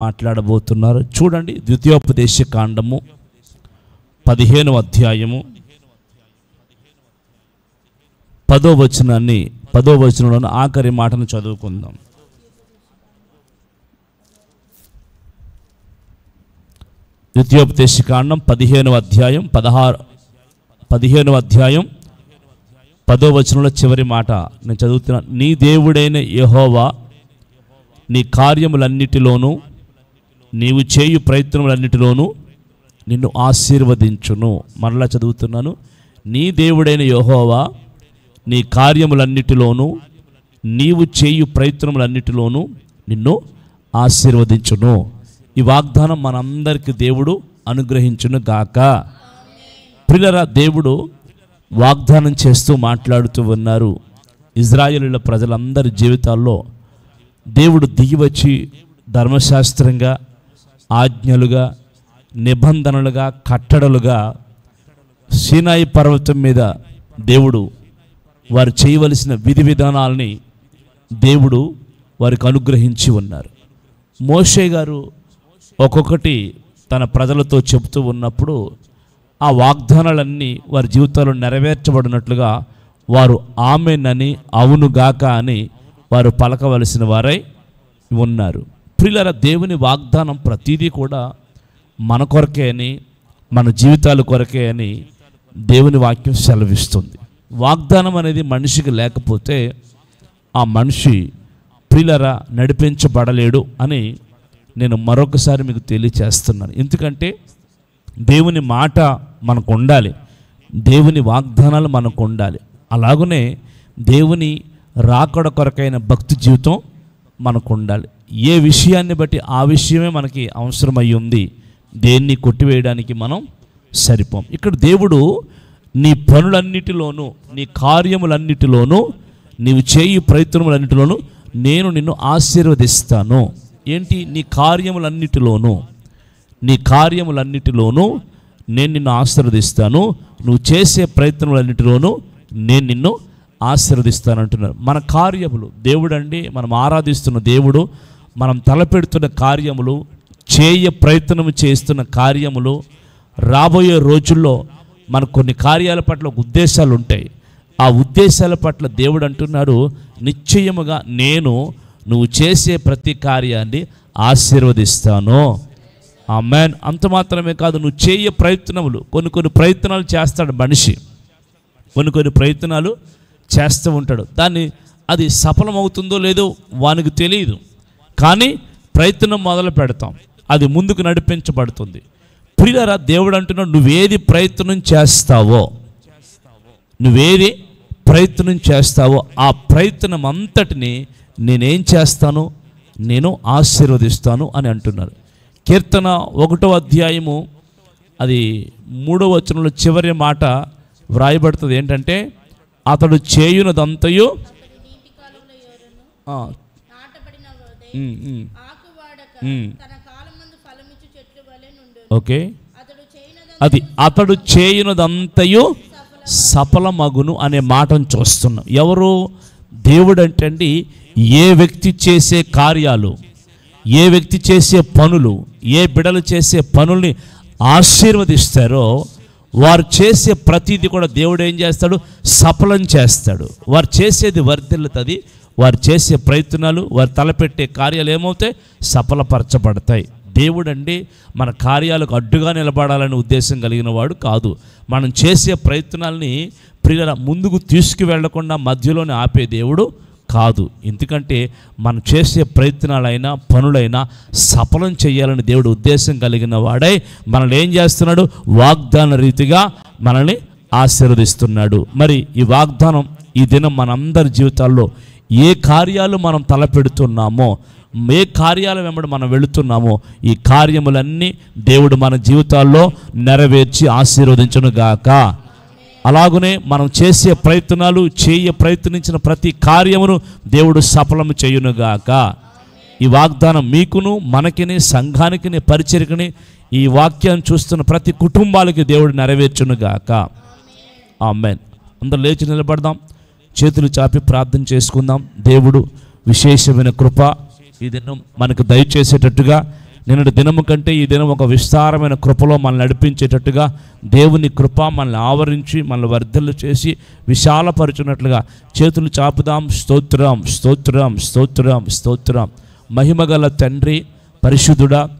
మాట్లాడబోతున్నారు. చూడండి, ద్వితీయోపదేశ కాండము 15వ అధ్యాయము 10వ వచనంలోని ఆఖరి మాటను చదువుకుందాం. ద్వితీయోపదేశ కాండం 15వ అధ్యాయం 10వ వచనంలో చివరి మాట నేను చదువుతున్నా. నీ దేవుడైన యెహోవా నీ కార్యములన్నిటిలోనూ నీవు చేయు ప్రయత్నములన్నిటిలోనూ నిన్ను ఆశీర్వదించును. మరలా చదువుతున్నాను. నీ దేవుడైన యెహోవా నీ కార్యములన్నిటిలోనూ నీవు చేయు ప్రయత్నములన్నిటిలోనూ నిన్ను ఆశీర్వదించును. ఈ వాగ్దానం మనందరికీ దేవుడు అనుగ్రహించును గాక. ప్రియులారా, దేవుడు వాగ్దానం చేస్తూ మాట్లాడుతూ ఉన్నారు. ఇజ్రాయేలీయుల ప్రజలందరి జీవితాల్లో దేవుడు దిగివచ్చి ధర్మశాస్త్రంగా, ఆజ్ఞలుగా, నిబంధనలుగా, కట్టడలుగా సీనాయి పర్వతం మీద దేవుడు వారు చేయవలసిన విధి విధానాలని దేవుడు వారికి అనుగ్రహించి ఉన్నారు. మోషే గారు ఒక్కొక్కటి తన ప్రజలతో చెబుతూ ఉన్నప్పుడు ఆ వాగ్దానాలన్నీ వారి జీవితాల్లో నెరవేర్చబడినట్లుగా వారు ఆమెనని, అవునుగాక అని వారు పలకవలసిన వారై ఉన్నారు. ప్రియులారా, దేవుని వాగ్దానం ప్రతిదీ కూడా మన కొరకే అని, మన జీవితాల కొరకే అని దేవుని వాక్యం సెలవిస్తుంది. వాగ్దానం అనేది మనిషికి లేకపోతే ఆ మనిషి ప్రియులారా నడిపించబడలేడు అని నేను మరొకసారి మీకు తెలియచేస్తున్నాను. ఎందుకంటే దేవుని మాట మనకు ఉండాలి, దేవుని వాగ్దానాలు మనకు ఉండాలి. అలాగనే దేవుని రాకడ కొరకైన భక్తి జీవితం మనకు ఉండాలి. ఏ విషయాన్ని బట్టి ఆ విషయమే మనకి అవసరమై ఉంది. దేన్ని కొట్టివేయడానికి మనం సరిపోం. ఇక్కడ దేవుడు నీ పనులన్నిటిలోనూ, నీ కార్యములన్నిటిలోనూ, నీవు చేయు ప్రయత్నములన్నిటిలోనూ నేను నిన్ను ఆశీర్వదిస్తాను. ఏంటి? నీ కార్యములన్నిటిలోనూ నేను నిన్ను ఆశీర్వదిస్తాను. నువ్వు చేసే ప్రయత్నములన్నిటిలోనూ నేను నిన్ను ఆశీర్వదిస్తానంటున్నారు. మన కార్యములు, దేవుడు అండి, మనం ఆరాధిస్తున్న దేవుడు, మనం తలపెడుతున్న కార్యములు, ప్రయత్నం చేస్తున్న కార్యములు, రాబోయే రోజుల్లో మనకు కొన్ని కార్యాల పట్ల ఉద్దేశాలు ఉంటాయి. ఆ ఉద్దేశాల పట్ల దేవుడు అంటున్నాడు, నిశ్చయముగా నేను నువ్వు చేసే ప్రతి కార్యాన్ని ఆశీర్వదిస్తాను. ఆమేన్. అంత మాత్రమే కాదు, నువ్వు చేయే ప్రయత్నములు, కొన్ని ప్రయత్నాలు చేస్తాడు మనిషి, కొన్ని ప్రయత్నాలు చేస్తూ ఉంటాడు. అది సఫలమవుతుందో లేదో వానికి తెలియదు, కానీ ప్రయత్నం మొదలు పెడతాం, అది ముందుకు నడిపించబడుతుంది. ప్రియులారా, దేవుడు అంటున్నాడు, నువ్వేది ప్రయత్నం చేస్తావో ఆ ప్రయత్నం అంతటిని నేనేం చేస్తాను? నేను ఆశీర్వదిస్తాను అని అంటున్నారు. కీర్తన 1వ అధ్యాయము అది 3వ వచనంలో చివరి మాట వ్రాయబడుతుంది. ఏంటంటే, అతడు చేయునదంతయు ఓకే, అతడు చేయునదంతయు సఫలమగును అనే మాటను చూస్తున్నాం. ఎవరు? దేవుడు అంటే ఏ వ్యక్తి చేసే కార్యాలు, ఏ వ్యక్తి చేసే పనులు, ఏ బిడలు చేసే పనుల్ని ఆశీర్వదిస్తారో వారు చేసే ప్రతిదీ కూడా దేవుడు ఏం చేస్తాడు? సఫలం చేస్తాడు. వారు చేసేది వర్ధిల్లుతుంది. వారు చేసే ప్రయత్నాలు, వారు తలపెట్టే కార్యాలు ఏమవుతాయి? సఫలపరచబడతాయి. దేవుడు అండి మన కార్యాలకు అడ్డుగా నిలబడాలనే ఉద్దేశం కలిగిన వాడు కాదు. మనం చేసే ప్రయత్నాల్ని ప్రియుల ముందుకు తీసుకువెళ్లకుండా మధ్యలోనే ఆపే దేవుడు కాదు. ఎందుకంటే మనం చేసే ప్రయత్నాలైనా పనులైనా సఫలం చేయాలని దేవుడు ఉద్దేశం కలిగిన వాడై మనల్ని ఏం చేస్తున్నాడు? వాగ్దాన రీతిగా మనల్ని ఆశీర్వదిస్తున్నాడు. మరి ఈ వాగ్దానం ఈ దినం మనందరి జీవితాల్లో ఏ కార్యాలు మనం తలపెడుతున్నామో, ఏ కార్యాల వెంబడి మనం వెళుతున్నామో, ఈ కార్యములన్నీ దేవుడు మన జీవితాల్లో నెరవేర్చి ఆశీర్వదించును గాక. అలాగనే మనం చేసే ప్రయత్నాలు, ప్రయత్నించిన ప్రతి కార్యమును దేవుడు సఫలము చేయునుగాక. ఈ వాగ్దానం మీకును, మనకిని, సంఘానికిని, పరిచర్యకిని, ఈ వాక్యాన్ని చూస్తున్న ప్రతి కుటుంబాలకి దేవుడు నెరవేర్చునుగాక. ఆమేన్. అందరూ లేచి నిలబడదాం, చేతులు చాపి ప్రార్థన చేసుకుందాం. దేవుడు విశేషమైన కృప ఈ దినం మనకు దయచేసేటట్టుగా నిన్నటి దినము కంటే ఈ దినం ఒక విస్తారమైన కృపలో మనల్ని నడిపించేటట్టుగా దేవుని కృప మనల్ని ఆవరించి మనల్ని వర్ధలు చేసి విశాలపరుచున్నట్లుగా చేతులు చాపుదాం. స్తోత్రం, స్తోత్రం, స్తోత్రం, స్తోత్రం. మహిమగల తండ్రి, పరిశుద్ధుడా,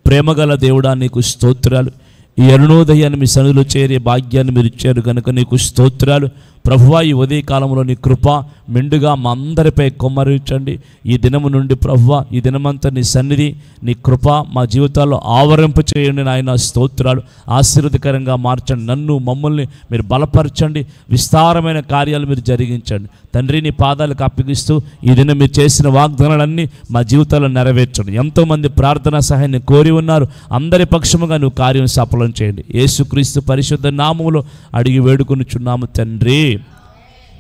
ప్రేమగల దేవుడా, నీకు స్తోత్రాలు. ఈ అరుణోదయాన్ని మీ సన్నిధిలో చేరే భాగ్యాన్ని మీరు ఇచ్చారు కనుక నీకు స్తోత్రాలు. ప్రభువా, ఈ ఉదయకాలంలో నీ కృప మెండుగా మా అందరిపై కుమ్మరించండి. ఈ దినము నుండి ప్రభువా, ఈ దినమంతా నీ సన్నిధి, నీ కృప మా జీవితాల్లో ఆవరింప చేయండి నాయన. స్తోత్రాలు. ఆశీర్వదకరంగా మార్చండి. నన్ను, మమ్మల్ని మీరు బలపరచండి. విస్తారమైన కార్యాలు మీరు జరిగించండి తండ్రి. నీ పాదాలకు అప్పగిస్తూ ఈ దినం మీరు చేసిన వాగ్దానాలన్నీ మా జీవితాల్లో నెరవేర్చండి. ఎంతోమంది ప్రార్థనా సహాయాన్ని కోరి ఉన్నారు. అందరి పక్షముగా నువ్వు కార్యం సఫలం చేయండి. యేసుక్రీస్తు పరిశుద్ధ నామములో అడిగి వేడుకొనుచున్నాము తండ్రి.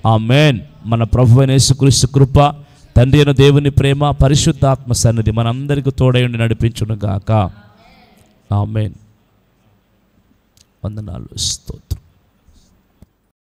ఆమేన్. మన ప్రభువైన యేసుక్రీస్తు కృప, తండ్రి అయిన దేవుని ప్రేమ, పరిశుద్ధాత్మ సన్నిధి మనందరికీ తోడైండి నడిపించును గాక. ఆమేన్. వందనాలు. స్తోత్రం.